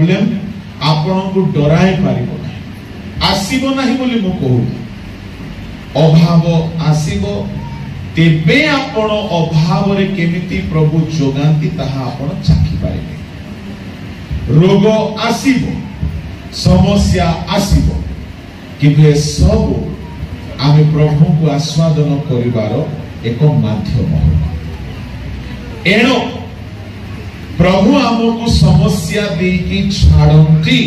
Problem आपण को डराई पारिबो ना आसीबो नाही बोली मु कहू अभाव आसीबो तेबे आपण अभाव रे केमिति प्रभु जोगांती ताहा आपण चाखी पारिबे रोग आसीबो समस्या आसीबो किंतु ए सब आमे प्रभु को आस्वादन करिवार एक माध्यम एणो प्रभु आमको समस्या देकी छाड़ती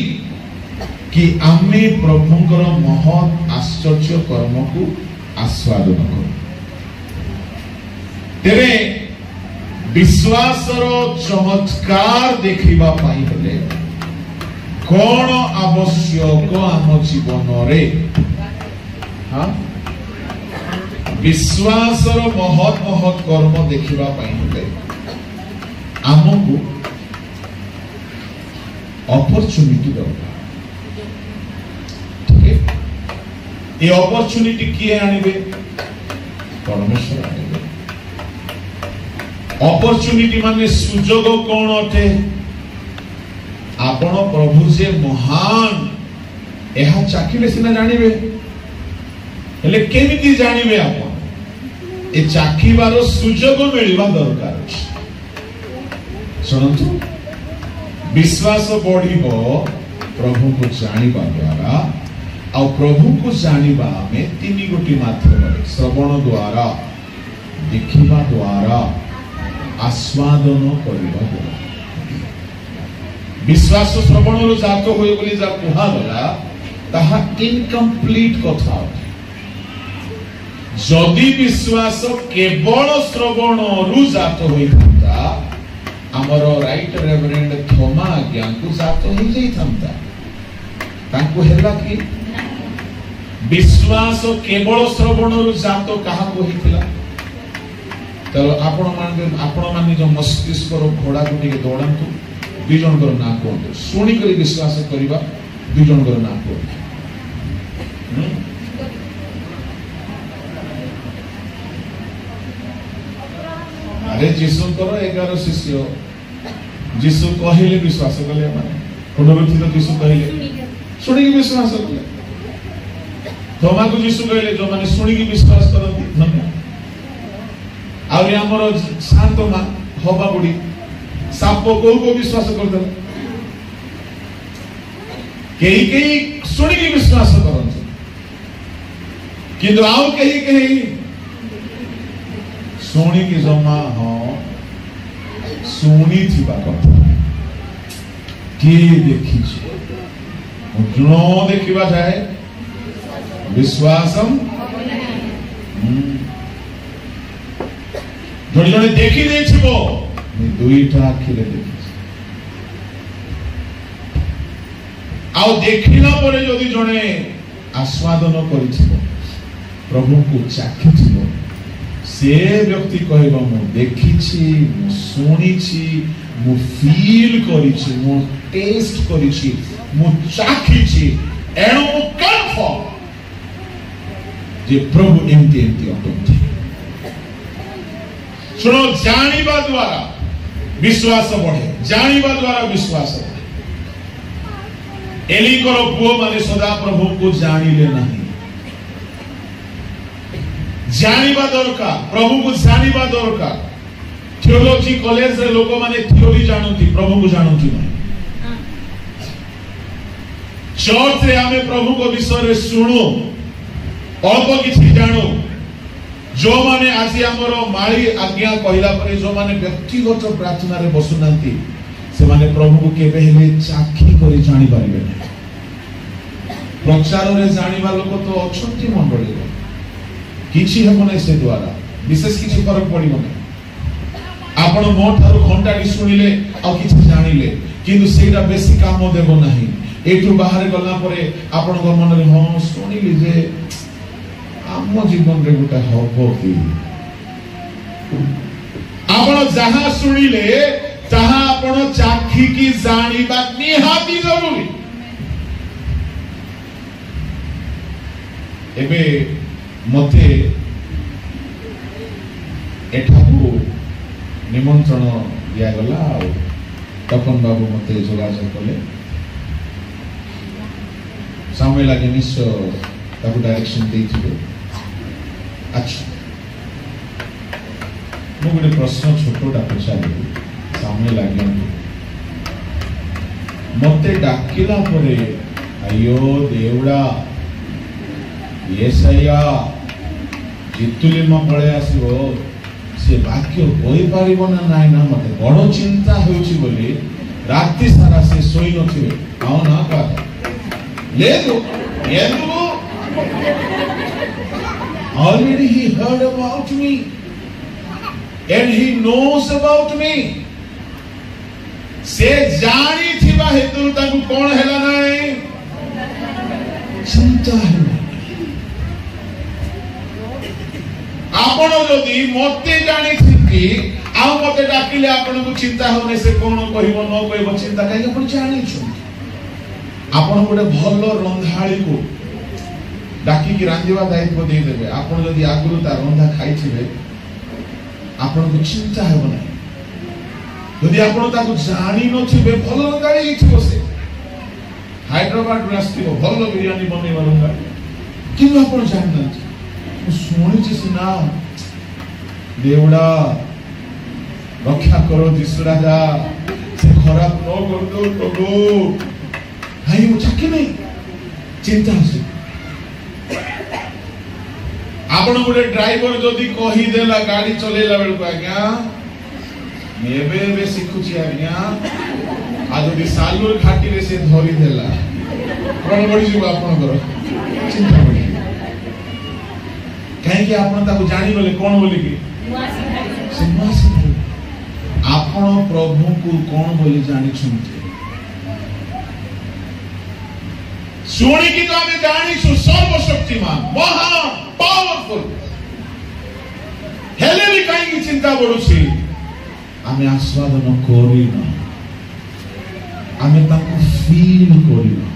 कि आमे प्रभुंकर महत् आश्चर्य कर्म को आस्वादन करू तेरे विश्वासर चमत्कार देखिबा पाई हेले कौन आवश्यक आम जीवन रे हाँ विश्वासर महत् महत् कर्म देखिबा पाई हेले आमको अपॉर्चुनिटी दरकार ठीक है ये अपॉर्चुनिटी किए आनिबे परमेश्वर आनिबे अपॉर्चुनिटी माने सुजोग कौन अटे आपण प्रभु जे महान एहा चाखिले सिना जानिबे हेले केमिति जानिबे आपण ए चाखिबार सुजोग मिलवा दरकार अछि सुनंतु विश्वास बढ़िबो प्रभु को जानिबा द्वारा आ प्रभु को जानिबा में तीन गोटी माध्यम श्रवण द्वारा देखिबा द्वारा आस्वादन करिबा द्वारा विश्वास श्रवण रो जातो होय बोली जा कुहा गला ताहा इनकम्प्लीट कथा जदि विश्वास केवल श्रवण रु जातो होय था हमर राइट रेवरेंड थोमा आज्ञा को जातो ही जाई थांता तांको हेला कि विश्वास केवल श्रवण रु जातो कहा को हितला तो आपण मान जो मस्तिष्क रो घोड़ा को टिके दौड़ांतु दुई जन कर ना को सुनी करी विश्वास करिबा दुई जन कर ना को अरे जीसु करो 11 शिष्य जीसु कहिले विश्वास कले माने पुनरुत्थित जीसु कहिले सुनी की विश्वास कले थोमा को जीसु कहिले जो माने सुनी की विश्वास करती धन्य आउरी हमर शांत मा होबा बुडी साप को विश्वास करते कई कई सुनी की विश्वास करते किंतु आउ कई कई सुनी की जमा हाँ सुनी थी बात के देखी जो देखिबा जाए विश्वासम जड़े जड़े देखी देछिबो दुईटा आखिरे देखी आउ देखिला परे जदि जड़े आस्वादन करिथिबो प्रभु को चाखिथिबो से व्यक्ति कहबा मु देखिछि मु सुनिछि मु फील करिछि मु टेस्ट करिछि मु चाखिछि एणो मु कन्फर्म जे प्रभु एमती एमती अटंती सुनो जानिबा द्वारा विश्वास बढ़े जानिबा द्वारा विश्वास बढ़े एली करो पुओ माने सदा प्रभु को जानिले नहीं जानिबा दरकार प्रभु को जानिबा दरकार थियोलॉजी कॉलेज रे लोक माने थियोरी जानती प्रभु को जानती नहीं चर्च रे आमे प्रभु को विषय रे सुनो अल्प किछि जानो जो माने आज हमर माली आज्ञा कहला परे जो माने व्यक्तिगत प्रार्थना रे बसुनांती से माने प्रभु को केबे हेले चाखी करी जानि पारिबे प्रचार रे जानिबा लोक तो अछंती मंडली किछि हेबो से द्वारा विशेष किछि फरक पड़िबो नै आपण मो थारु घंटाडी सुनिले आ किछि जानिले किंतु सेटा बेसी काम देबो नाही एठु बाहर गला परे आपण को मन रे हां सुनिली जे आम जीवन रे गोटे हबो कि आपण जहां सुनिले तहा आपण चाखी की जानिबा निहाती जरूरी एबे मते एठाकू निमंत्रण दिया गला तपन बाबू मते जोगाजोग कले सामुएल आगे निश्चय ताको डायरेक्शन देइथिबे। अच्छा मु गोटे प्रश्न छोटोटा पचारि सामुएल आगे मते डाकिला परे अयो देवड़ा येसैया जितुलिमा पळे आसीबो से वाक्य होई पारिबो ना नाइ ना मते बड़ चिंता होउची बोली राति सारा से सोई नथिबे आउ ना का लेदो येदो already he heard about me and he knows about me से जानी थिबा हेतु ताकू कोन हैला नाइ चिंता है आपण जदि मते जानी थिकी आ मते डाकिले आपण को चिंता होने से कोन कहिबो न कहिबो चिंता काहे आपण जानी छु आपण गोटे भलो रंधाळी को डाकी की रांधिबा दायित्व दे देबे आपण जदि आगुरु ता रंधा खाइ थिबे आपण को चिंता हेबो नै यदि आपण ताको जानी न थिबे भलो रंधाळी हिथिबो से हैदराबाद रास्तिबो भलो बिरयानी बनेबा रंधाळी किनु आपण जानि न सुनी सिना देवड़ा रक्षा करो दिसराजा से खराब न कर दो प्रभु हाई मु चाके नहीं चिंता से आपण गोटे ड्राइवर जदि कही देला गाड़ी चलेला बेल को आज्ञा एबे सिखुची आज्ञा आ जदि सालुर घाटी रे से धरी देला प्रण बड़ी जीव आपण करो चिंता बड़ी कहीं कि आपण ताको जानि बोले कोन बोली कि सिंहासन आपण प्रभु को कोन बोली जानि छुंते सुनी कि तो हमें जानी छु सर्वशक्तिमान महा पावरफुल हेले भी कहीं की चिंता बढुछि हमें आस्वादन करिना हमें ताको फील करिना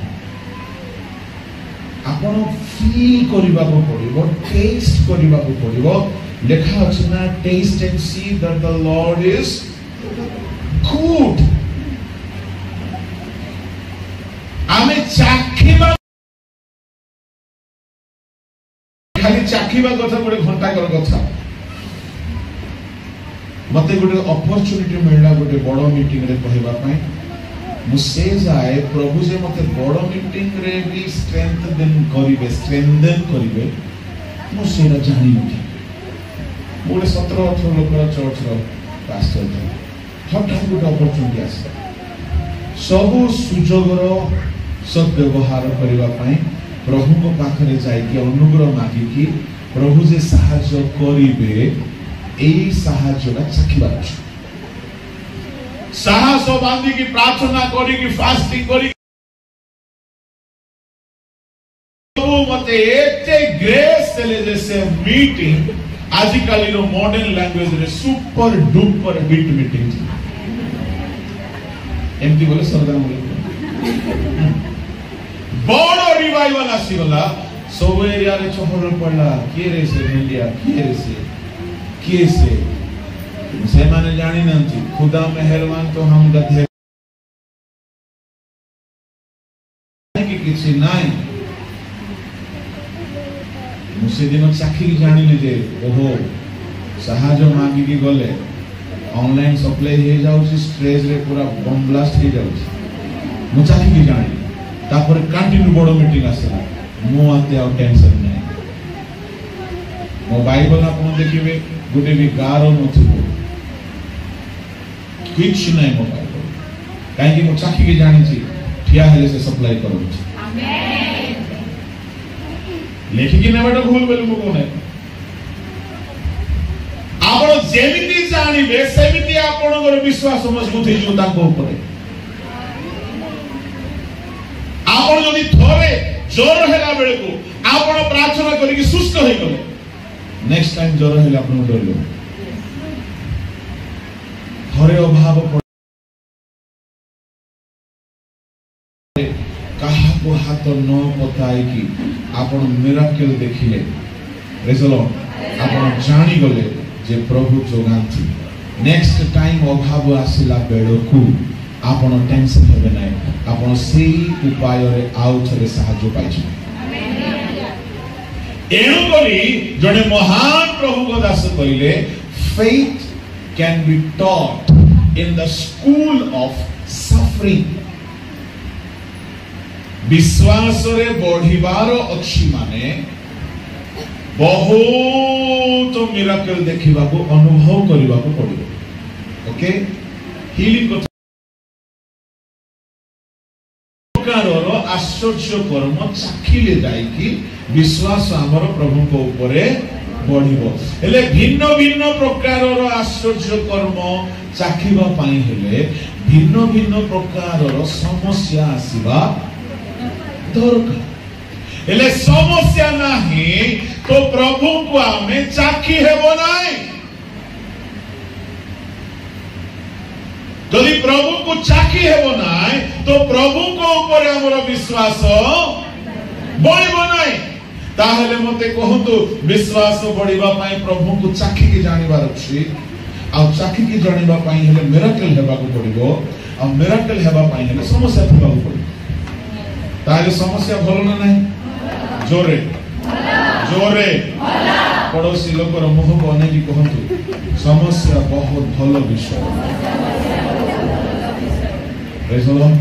आपण फील करिबा को पड़िबो टेस्ट करिबा को पड़िबो लेखा अछि ना taste and see that the Lord is good हमें चाखिबा खाली चाखिबा कथा गोटे घंटा कर कथा मते गोटे अपॉर्चुनिटी मिलला गोटे बड़ मीटिंग रे कहबा पई मुसे जाए प्रभु जे मते बड़ मीटिंग रे भी स्ट्रेंथन करिवे मुसे ना जानि नथि गोटे 17-18 लोकर चर्च रो पास्टर थे हठात गोटे अपॉर्चुनिटी आसे सब सुजोग रो सद्व्यवहार करबा पई प्रभु को पाखरे जाय कि अनुग्रह मागी कि प्रभु जे सहाय्य करिवे एई सहाय्यटा चाखिबा साहस बांधी की प्रार्थना करी की फास्टिंग करी प्रभु मते एते ग्रेस देले जैसे मीटिंग आजिकाली रो मॉडर्न लैंग्वेज रे सुपर डुपर हिट मीटिंग एमती बोले सरदार बोले बड़ रिवाइवल आसीगला सब एरिया रे चहल पड़ला के रे से इंडिया के से माने जानी नंती खुदा मेहरबान तो हम गधे कि किछि नाही मुसे दिन चाखी जानी ले जे ओहो सहाज मांगी की गले ऑनलाइन सप्लाई हे जाउची स्ट्रेस रे पूरा बम ब्लास्ट हे जाउची मु चाखी की जानी तापर कंटिन्यू बड़ मीटिंग आसला मु आते आ टेंशन नै मो बाइबल आपण देखिबे गुटे भी गारो नथिबो किछ नै मो बाइबल काहे कि मु चाखी की जानी छी ठिया हेले से सप्लाई करू छी आमेन लेखि कि नेबेटा भूल बेलु मु कोने आपण जेमिति जानिबे सेमिति आपणकर विश्वास मजबूत हे जो ताको ऊपर आपण जदि थोरे जोर हेला बेले को आपण प्रार्थना करी कि सुस्त हे गले नेक्स्ट टाइम जोर हेला आपण डरलो थोरे अभाव कहा को हाथ न पताई कि आपण मिराकल देखिले प्रेज द लॉर्ड आपण जानि गले जे प्रभु जोगांती नेक्स्ट टाइम अभाव आसिला बेले को आपण टेंशन हेबे नै आपण सेही उपाय रे आउ थरे सहाय्य पाइछ एणु करी जने महान प्रभु को दास कहले faith can be taught in the school of suffering विश्वास रे बढ़िबार अछि माने बहुत मिराकल देखिबा को अनुभव करिबा को पड़िबो ओके हीलिंग प्रकारर आश्चर्य कर्म चाखिले जाई कि विश्वास हमर प्रभु को ऊपरे बढ़िबो हेले भिन्न भिन्न प्रकारर आश्चर्य कर्म चाखिबा पई हेले भिन्न भिन्न प्रकारर समस्या आसीबा दरकार हेले समस्या नाही तो प्रभु को आमे चाखी हेबो नाही यदि प्रभु को चाखी हेबो नाही तो प्रभु को ऊपर हमर विश्वास बढ़िबो नाही ताहले मते कहंतु विश्वास बढ़िबा पई प्रभु को चाखी के जानिबार अछि आ चाखी के जानिबा पई हेले मिराकल हेबा को पड़िबो आ मिराकल हेबा पई हेले समस्या हेबा को पड़िबो ताहले समस्या भलो ना नाही जोरे जोरे पड़ोसी लोकर मुह को अनेकी कहंतु समस्या बहुत भलो विषय प्रेज द लॉर्ड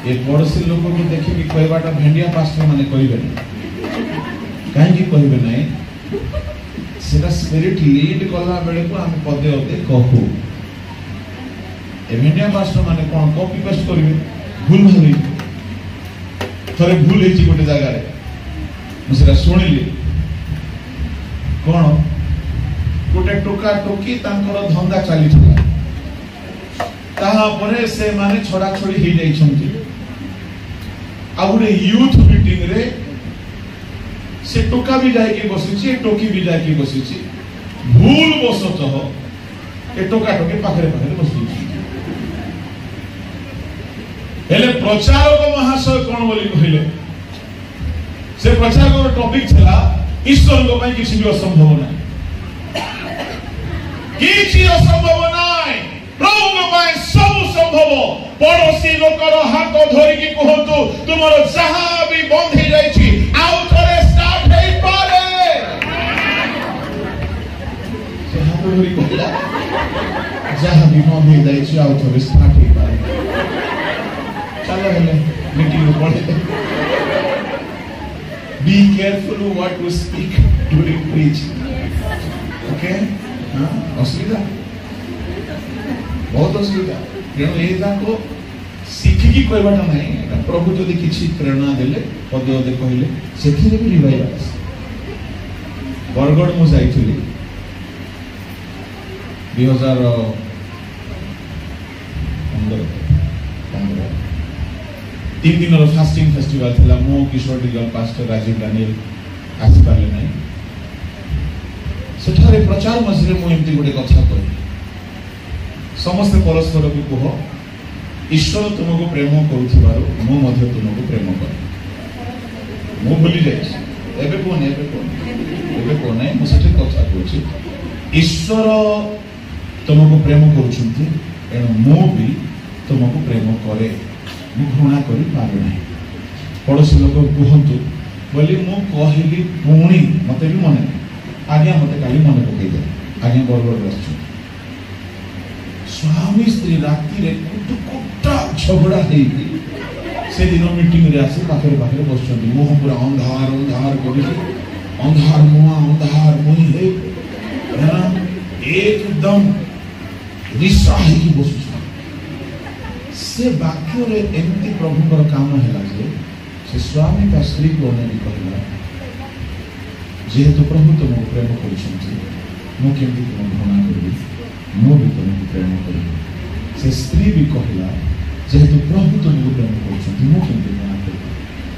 ए पड़ोसी लोक को देखि कि कहबाटा भेंडिया पास्टर माने कहबे काहे कि कहबे नै सेटा स्पिरिट लीड करला बेले को हम पदे होते कहू ए भेंडिया पास्टर माने कोन कॉपी पेस्ट करबे भूल भाबी थरे भूल हेची गोटे जगह रे मुसेरा सुनिली कोन गोटे टोका टोकी तांकर धंदा चाली थला ताहा परे से माने छोड़ा छोड़ी ही जाई छंती आ गोटे यूथ मीटिंग रे से टोका भी जाय के बसिची टोकी भी जाय के बसिची भूल बसत हो ए टोका टोकी पाखरे पाखरे बसिची हेले प्रचारक महाशय कोन बोली कहिले से प्रचारक टॉपिक छला ईश्वर को पई किछि भी असंभव नै किछि असंभव नै प्रभु को पई सब संभव पड़ोसी लोकर हाथ धरि कि कहंतु तुमरो जहां भी बंद हे जाई छी आउ थरे स्टार्ट हे पारे से हाथ धरि कहला जहां भी बंद हे जाई छी आउ थरे स्टार्ट हे पारे चलो हेले मीटिंग में पड़े be careful what you speak during preaching okay असुविधा बहुत असुविधा तेणु एटा को सीखी की कहबाटा नहीं प्रभु जदि किछि प्रेरणा देले पदे पदे कहले सेथिरे भी रिवाइवल बरगड़ मु जाइथिली 2015 तीन दिन फास्टिंग फेस्टिवल थिला मो किशोर डिगल पास्टर राजीव दानियल आसी पाले नहीं सेठारे प्रचार मझरे मो एमती गोटे कथा कहि समस्त परस्पर को कह ईश्वर तुमको प्रेम करूथिबारो मो मध्ये तुमको प्रेम करे मो भूली जाय एबे कोन नै मो सेठी कथा कहछि ईश्वर तुमको प्रेम करूछंती एनो मो भी तुमको प्रेम करे मु घृणा करी पारे नहीं पड़ोसी लोक कहतु बोली मु कहली पुणी मते भी मन आज्ञा मते काली मन पकई दे आज्ञा बरबर बसछु स्वामी स्त्री राति रे कुटा झगड़ा हेई से दिन मीटिंग रे आसी पाखरे पाखरे बसछंती मुह पूरा अंधार अंधार करी अंधार मुई हे ना एकदम निशाही की बसछु से वाक्य रे एमती प्रभु कर काम हैला जे से स्वामी का स्त्री को ने कहला जेहेतु प्रभु तुमको प्रेम करछंती मु केमती तुम घृणा करबी मु भी तुमको प्रेम करबी से स्त्री भी कहला जेहेतु प्रभु तुमको प्रेम करछंती मु केमती घृणा करबी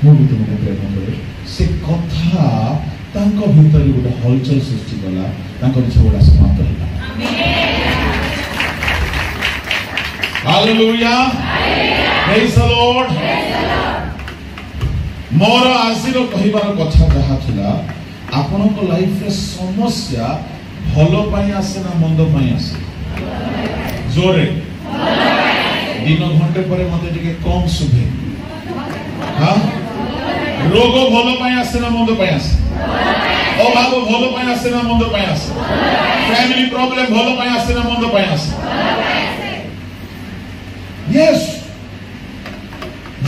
मु भी तुमको प्रेम करे से कथा तांको भीतर गोटे हलचल सृष्टि कला तांको झगड़ा समाप्त होला आमेन Hallelujah. Praise the Lord. मोर आजिर कहिबार कथा जहा थिला आपन को लाइफ रे समस्या भलो पई आसे ना मंद पई आसे जोरे दिन घंटे पर मत कम शुभे हाँ रोग भल आसे ना मंद आसे अभाव भल आसे ना मंद आसे फैमिली प्रॉब्लम भल आसे ना मंद आसे यस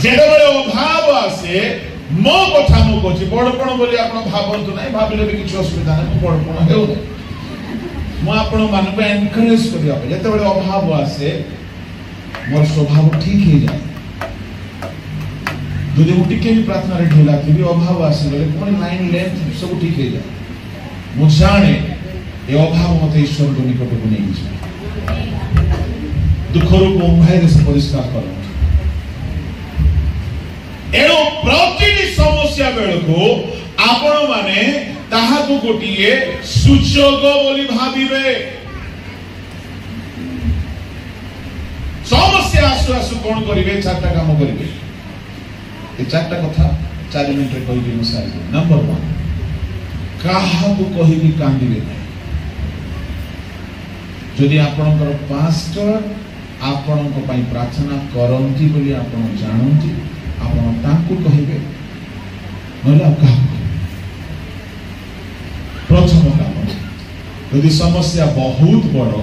जेबे अभाव आसे मो कथा मु कहछि बड़पण बोली आपण भाबंतु नाही भाबिले भी किछ असुविधा नाही बड़पण हेउ मु आपण मानबे एनकरेज करिया जेते बेले अभाव आसे मोर स्वभाव ठीक हे जाए दुदे मु टिके भी प्रार्थना रे ढिला थी अभाव आसे बोले कोन लाइन लेंथ सब ठीक हे जाए मु जाने ए अभाव मते ईश्वर को निकट को नहीं जाए दुख रो को भाई से परिष्कार करो एणु प्रतिटी समस्या बेल को आपण माने ताहा को गोटिए सुयोग बोली भाबिबे समस्या आसु आसु कोन करिवे चारटा काम करिवे ए चारटा कथा 4 मिनिट रे कहि दिनु सारी नंबर 1 काहा को कहिबी कांदिबे जदि आपनकर पास्टर आपनक पई प्रार्थना करंती बोली आपण जानंती आपण ताकू कहिबे नला का प्रथम काम यदि समस्या बहुत बड़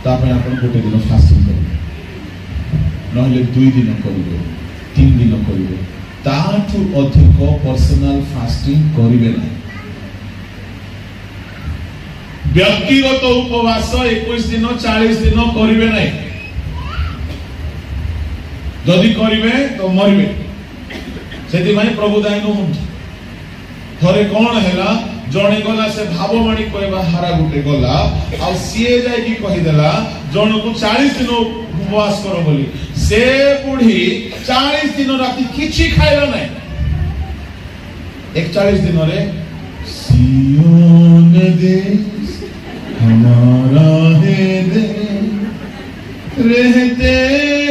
तापे आपण गोटे दिन फास्टिंग करिवे नहले 2 दिन करिवे 3 दिन करिवे ताठू अधिक पर्सनल फास्टिंग करिवे ना व्यक्तिगत उपवास 21 दिन 40 दिन करिवे ना जदि करिवे तो मरिवे सेति माने प्रभु दायनो हुन थरे कोन हैला जणे गला से भावमणि कहबा हारा गुटे गला आ सीए जाय की कहि देला जण को 40 दिन उपवास करो बोली से बुढ़ी 40 दिन राती किछि खाइला नै 41 दिन रे सियोन देश हमारा है दे रहते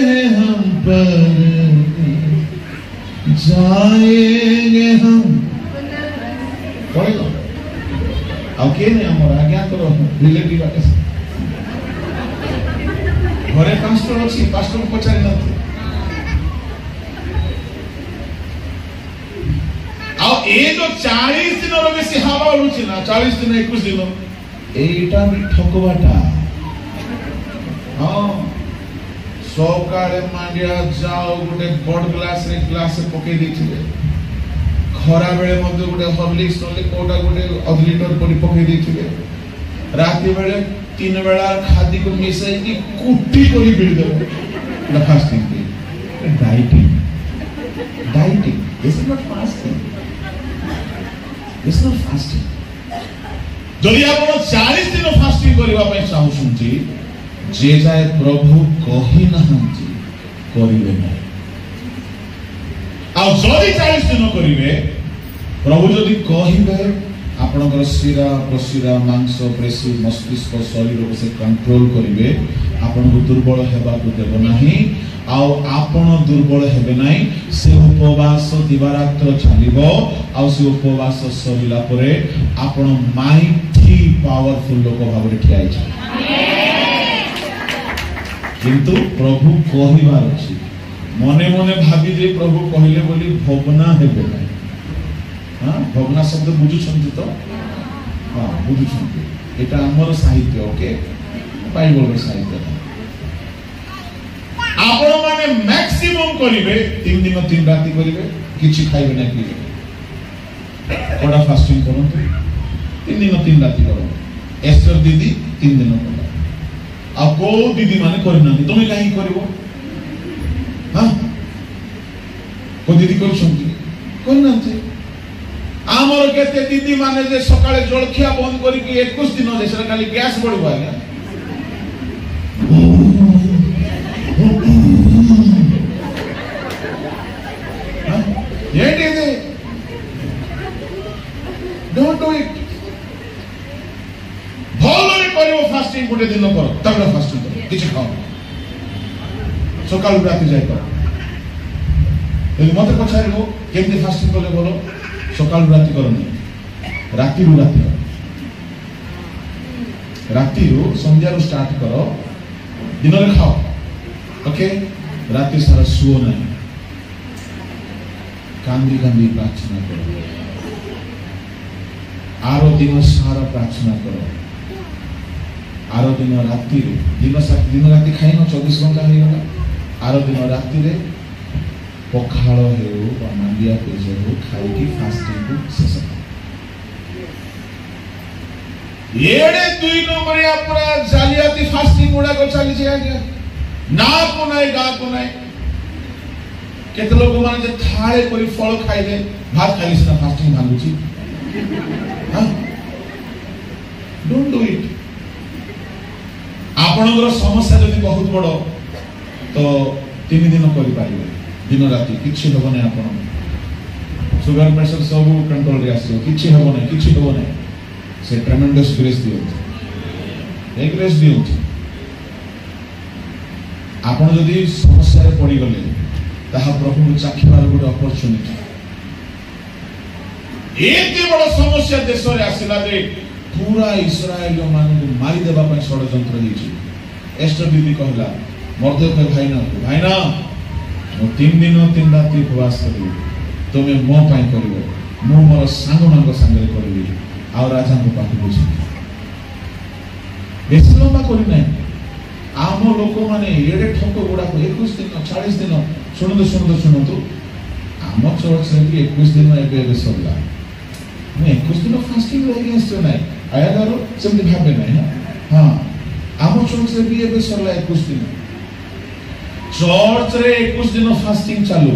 हैं हम पर जाएंगे हम अब के नहीं हमारा आज्ञा करो रिलेटिव आके घरे पास्टर अछि पास्टर को पचारि न आ ए जो 40 दिन रो बेसी हवा होछि ना 40 दिन 21 दिन एटा भी ठकबाटा हां सकाळे मांडिया जाओ गोटे बड़ ग्लास रे पके देथिले खरा बेले मते गोटे हॉर्लिक्स नले कोटा गोटे आधा लीटर परी पके देथिले राती बेले 3 बेला खादी को मिसाई की कुटी करी बिल दे ना फास्टिंग की dieting this is not fasting this is not fasting जदि आपण 40 दिन फास्टिंग करबा पय चाहउछंती जे जाय प्रभु कहि नहंती करिवे नै आ जदि 40 दिन करिवे प्रभु जदि कहिबे आपनकर शिरा प्रशिरा मांस पेशी मस्तिष्क शरीर को से कंट्रोल करिवे आपन को दुर्बल हेबा को देबो नाही आ आपन दुर्बल हेबे नै से उपवास दिवारात्र चलिबो आ से उपवास सरिला परे आपन माइटी पावरफुल लोक भाबरे ठियाइ छै किंतु प्रभु कहिबार अछि मने मने भाबी जे प्रभु कहिले बोली भवना हेबे नै हां भवना शब्द बुझु छंती तो हां बुझु छंती एटा हमर साहित्य ओके बाइबल रे साहित्य आपण माने मैक्सिमम करिवे 3 दिन 3 राति करिवे किछि खाइबे नै पीबे कोडा फास्टिंग करंतु 3 दिन 3 राति करो एस्टर दीदी 3 दिन करो आ को दीदी माने करना तुम कहीं करबो हां को दीदी कर छंती करना छे आमर केते दीदी माने जे सकाळे जळखिया बंद करी कि 21 दिन जे सर खाली गैस बढ़िबो आज्ञा हां ये दे डोंट डू इट भलरे करिवो फास्टिंग गोटे दिन कर तगड़ा फास्टिंग कर किछ खाओ सकाळ राति जाय कर ए मते पछारिबो केमते फास्टिंग करले बोलो सकाळ राति करनी राति रु संध्या रु स्टार्ट करो दिन रे खाओ ओके राति सारा सुओ ना, कांदी कांदी प्रार्थना करो, आरो दिन सारा प्रार्थना करो, आरो दिन राति रे दिन राति खाई न 24 घंटा हो गला, आरो दिन राति रे पखाल हो मांडिया पेज हो खाई फास्टिंग को शेष एडे 2 नंबरिया पूरा जालियाती फास्टिंग गुडा को चली जाए ना को नहीं गा को नहीं केते लोग माने जे थाळे करी फळ खाइले भात खाइले से फास्टिंग भांगुची हां डोंट डू इट आपनकर समस्या जदि बहुत बड़ तो 3 दिन करि पाइबे दिन राति किछि होबो नै आपन सुगर प्रेशर सब कंट्रोल रे आसी किछि होबो नै किछि होबो नै से ट्रेमेंडस ग्रेस दियो एक ग्रेस दियो आपन जदि समस्या रे पड़ी गले ताहा प्रभु को चाखिबार गोटे अपॉर्चुनिटी एते बड़ समस्या देश रे आसिला जे पूरा इस्राएल मान को मारी देबा पय षडयंत्र हिची एस्टर दीदी कहला मर्दे भाईना मो 3 दिन 3 रात उपवास करी तुमे मो पाई करिवो मो मोर सांग मानक संगे करबी आ राजा को पाख बुझी बेसी लंबा करी नै आम लोक माने एडे ठक गुडा को 21 दिन 40 दिन सुनतो आम चर्च रे भी 21 दिन एबे सरला मैं 21 दिन फास्टिंग रही आस्तो नै आया करो सेमति भाबे नै हां आम चर्च रे भी एबे सरला 21 दिन चर्च रे 21 दिन फास्टिंग चालू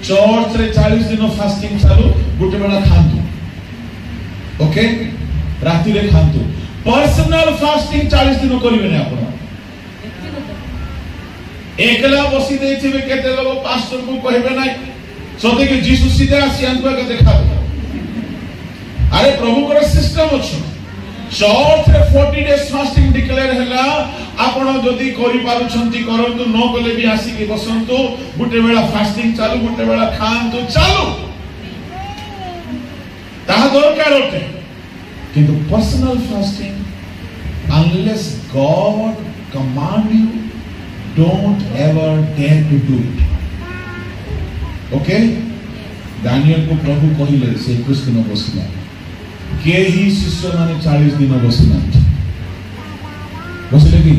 चर्च रे 40 दिन फास्टिंग चालू गुटे बेला खांतु ओके राति रे खांतु पर्सनल फास्टिंग 40 दिन करिवे नै आपण एकला बसी देथिबे केते लोग पास्टर को कहबे नै सदे के जीसस सीधे आसी आंतुआ के देखा अरे प्रभु को सिस्टम अछि चर्च रे 40 डेज फास्टिंग डिक्लेयर हैला आपण जदी करि पारु छंती करंतु न कले भी आसी के बसंतु गुटे बेला फास्टिंग चालू गुटे बेला खांतु चालू ताहा दरकार होते किंतु personal fasting unless God command you don't ever dare to do it okay दानियल को प्रभु कहिले से 21 दिन बसिला के ही शिष्य माने 40 दिन बसिला बसिले कि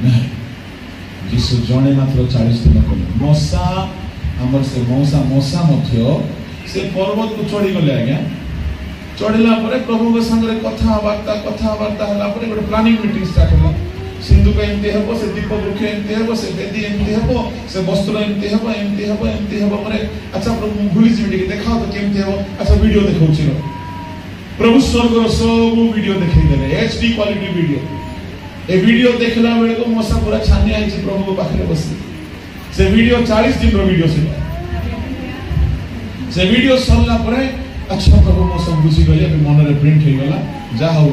नहीं जिसु जणे मात्र 40 दिन कले मौसा हमर से मौसा मध्य से पर्वत को चढ़ी गले आज्ञा चढ़िला परे प्रभु के संगे कथा वार्ता हला परे ଗୋଟେ प्लानिंग मीटिंग स्टार्ट होला सिंधु का एमती हेबो से दीप वृक्ष एमती हेबो से वेदी एमती हेबो से वस्त्र एमती हेबो परे अच्छा प्रभु भूली जिमि के देखाओ तो केमती हेबो अच्छा वीडियो देखौ छिरो प्रभु स्वर्ग रो सब वीडियो देखै देले एचडी क्वालिटी वीडियो ए वीडियो देखला बेले को मौसा पूरा छानिया है प्रभु को पाखरे बसी से वीडियो 40 दिन रो वीडियो से वीडियो सरला परे अच्छा प्रभु मो सब बुझी गले मन रे प्रिंट हे गला जा हो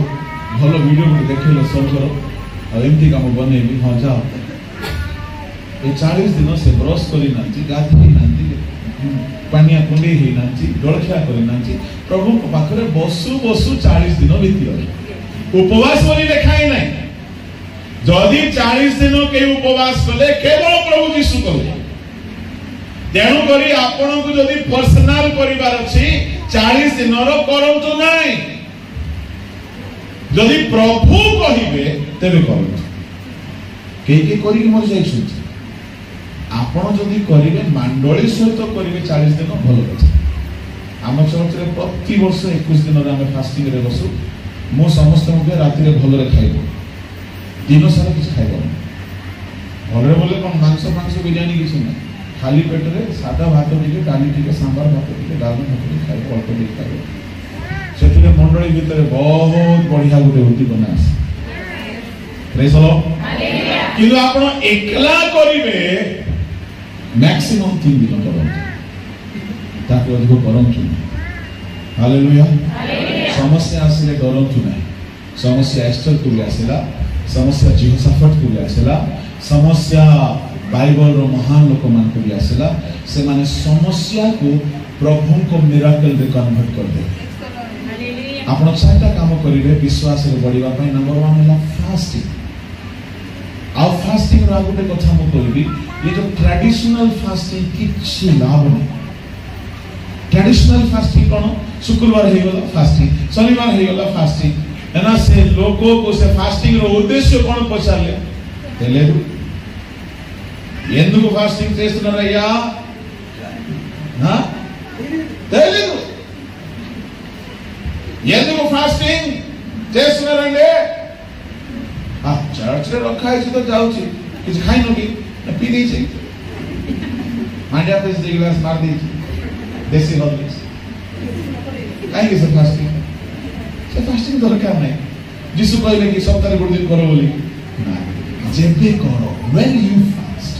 भलो वीडियो को देखले सब करो और एमती काम बनेबी हां जा ए 40 दिन से ब्रश करी नांची गाधी नांची पानिया कुंडी ही नांची डोळखिया करी नांची प्रभु को पाखरे बसु 40 दिन बीती उपवास बोली लेखाई नै जदि 40 दिन के उपवास कले केवल प्रभु यीशु कले तेणु करी आपन को जदि पर्सनल परिवार अछि 40 दिन रो करंतु नै जदि प्रभु कहिबे तेबे करंतु के करी मर जाय छु आपन जदि करिवे मंडली सहित करिवे 40 दिन भलो कथा आम चर्च रे प्रति वर्ष 21 दिन रे हम फास्टिंग रे बसु मो समस्त के राति रे भलो रे खाइबो दिन सारा किछ खाइबो भलो बोले कोन मांस बिरयानी किछ नै खाली पेट रे सादा भात टिके डाली टिके सांबार भात टिके डालमा भात टिके खाइबो अल्प टिके खाइबो सेतिरे मंडली भितर बहुत बढ़िया गुटे होती बनास प्रेज लो हालेलुया किलो आपण एकला करिवे मैक्सिमम 3 दिन करंतु ताको अधिक करंतु हालेलुया हालेलुया समस्या आसिले डरंतु नै समस्या एस्टर को आसिला समस्या जीवसाफट को आसिला समस्या बाइबल रो महान लोक मान को भी आसिला से माने समस्या को प्रभु को मिराकल रे कन्वर्ट कर दे हालेलुया आपण चारटा काम करिवे विश्वास रे बढ़िबा पई नंबर 1 होला फास्टिंग आ फास्टिंग रा गुटे कथा म कहबी ये जो ट्रेडिशनल फास्टिंग किसी लाभ नहीं। ट्रेडिशनल फास्टिंग कौन? शुक्रवार हो गला फास्टिंग, शनिवार हो गला फास्टिंग है ना। से लोगों को से फास्टिंग रो उद्देश्य कौन पचारले తెలియదు। ఎందుకు ఫాస్టింగ్ చేస్తున్నారయ్యా తెలియదు। ఎందుకు ఫాస్టింగ్ చేస్తున్నారండి? चर्च रे रखा है तो जाऊची किछ खाई नो की पी दी छै मांडिया पे से गिलास मार दी देसी हॉर्लिक्स काहे के से फास्टिंग दरकार नहीं। जिसु कहले कि सप्ताह गुड दिन करो बोली ना जेबे करो व्हेन यू फास्ट।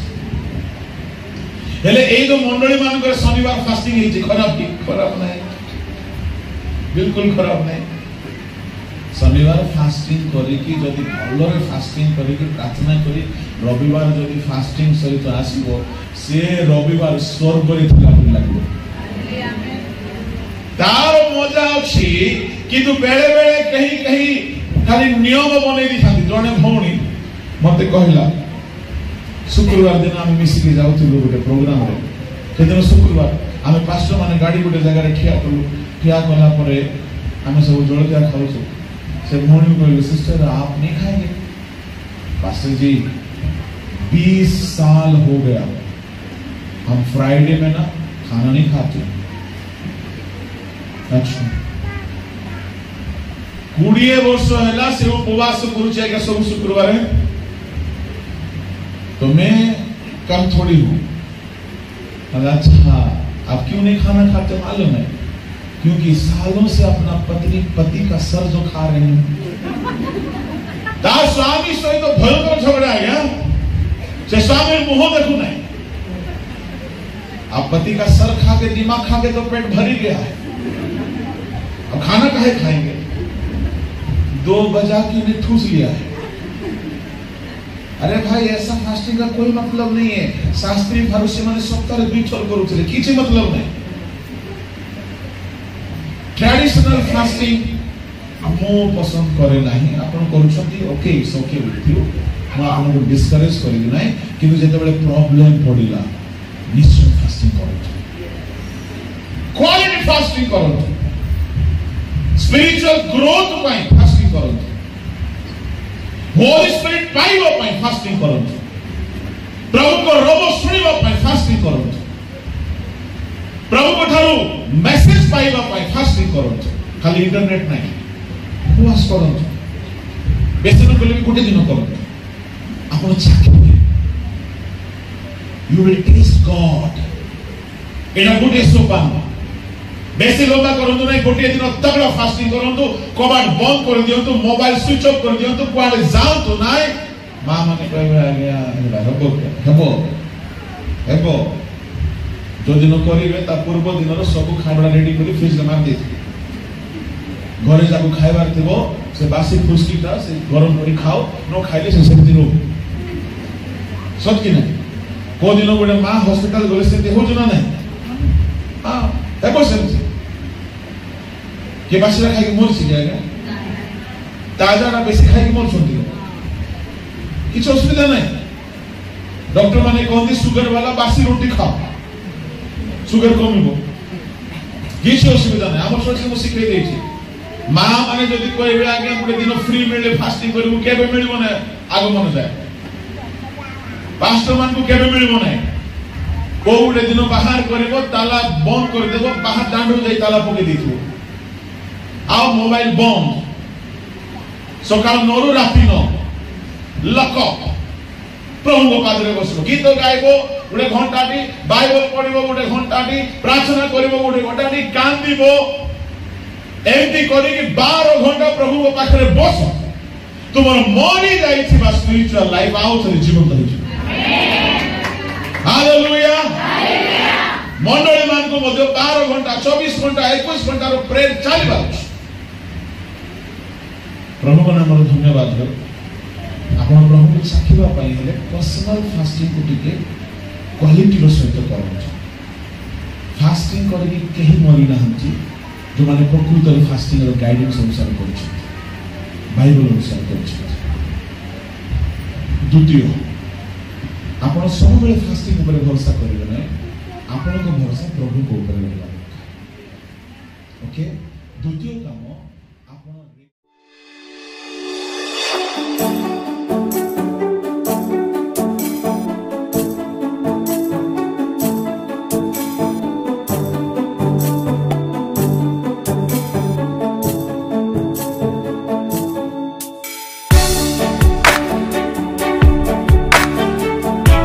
हेले एई जो मंडली मान कर शनिवार फास्टिंग हे छै खराब की? खराब नहीं, बिल्कुल खराब नहीं। शनिवार फास्टिंग करी कि जदि भलरे फास्टिंग करी कि प्रार्थना करी रविवार जदि फास्टिंग सहित आसीबो से रविवार स्वर्ग रे थिला परि लागबो। तार मजा अछि किंतु बेले बेले कहीं कहीं खाली नियम बनै दी थांती। जने भौणी मते कहला शुक्रवार दिन हम मिसी के जाउथिलु गोटे प्रोग्राम रे। से दिन शुक्रवार आमे पास्टर माने गाड़ी गोटे जगह रे ठिया करू। ठिया कला परे आमे सब जलखिया खाउछु। से भौणी को सिस्टर आप नहीं खाएंगे? पास्टर जी 20 साल हो गया हम फ्राइडे में ना खाना नहीं खाते। अच्छा 20 वर्ष है से उपवास करुचे सब शुक्रवार है तो मैं कम थोड़ी हूं। अच्छा आप क्यों नहीं खाना खाते? मालूम है क्योंकि सालों से अपना पति का सर जो खा रहे हैं। स्वामी सहित तो भयंकर झगड़ा है क्या? से स्वामी मुंह देखो नहीं। आप पति का सर खा के दिमाग खा के तो पेट भरी गया है, अब खाना काहे खाएंगे? 2 बजा की ने ठूस लिया है। अरे भाई ऐसा फास्टिंग का कोई मतलब नहीं है। शास्त्रीय भरोसे माने सप्ताह 2 थर करूले किछि मतलब नहीं। ट्रेडिशनल फास्टिंग मो पसंद करे नहीं। आपण करूछथि okay it's okay with you. मैं आपन को डिस्करेज करि नहीं किंतु जेते बेले प्रॉब्लम पडिला निश्चय फास्टिंग करू। क्वालिटी फास्टिंग करू। स्पिरिचुअल ग्रोथ पाई फास्टिंग करू। होली स्पिरिट पाइबो पाई फास्टिंग करू। प्रभु को रोबो सुनिबो पाई फास्टिंग करू। प्रभु को ठारू मैसेज पाइबा पाई फास्टिंग करंतु। खाली इंटरनेट नहीं उपवास करंतु। बेसी न कले गोटे दिन करंतु। आपण चाखिबे यू विल टेस्ट गॉड। एना गोटे सोपान बेसी लोबा करंतु नहीं। गोटे दिन तगड़ा फास्टिंग करंतु। कबाट बंद कर दियंतु, मोबाइल स्विच ऑफ कर दियंतु, कुआले जांतु नाही। मां माने कहबे आज्ञा हेबो जो दिन करेंगे पूर्व दिन सब खाना रेडी कर फ्रिज में मार दे घरे जाको खाइबार थो से बासी फुस्कीटा से गरम कर खाओ न खाइले से सेमती रो सत कि ना। को दिन गोटे माँ हॉस्पिटल गले से हो ना नहीं हाँ हेबो सेमती के बासीरा खाई मरसी जाएगा ताजा बेसी खाई मरछंती किछ असुविधा नहीं। डॉक्टर माने कहते सुगर वाला बासी रोटी खाओ सुगर कमिबो किसी असुविधा नहीं। आम सच मुझे शिखे देछि माँ माने जदि कहबे आज्ञा गोटे दिन फ्री मिले फास्टिंग करू केबे मिलबो ना आगो मन जाए। पास्टर मान को केबे मिलबो ना को गोटे दिन बाहर करबो ताला बंद कर देबो बाहर दांडो जाई ताला पके देथो आ मोबाइल बंद सकाल 9 रु राती 9 लक प्रभु को पादरे बसबो गीत गाइबो गोटे घंटाटी बाइबल पढ़िबो गोटे घंटाटी प्रार्थना करिबो गोटे घंटाटी कांदिबो एमती करी कि 12 घंटा प्रभु को पाखरे बस तुमर मरी जाइथिबा स्पिरिचुअल लाइफ आउ थरी जीवन होई। Hallelujah hallelujah. मंडली मान को मध्य 12 घंटा 24 घंटा 21 घंटा रो प्रेयर चलिबा। प्रभु को नाम धन्यवाद करो। आपण प्रभु को साखिबा पाई हेले पर्सनल फास्टिंग को टिके क्वालिटी रो सहित करछ। फास्टिंग करी केही मरि नाहंती जो माने प्रकृत फास्टिंग रो गाइडेंस अनुसार करछ बाइबल अनुसार करछ। द्वितीय आपण सब बेले फास्टिंग ऊपर भरोसा करिवे नै आपण को भरोसा प्रभु को ऊपर रहला। ओके द्वितीय काम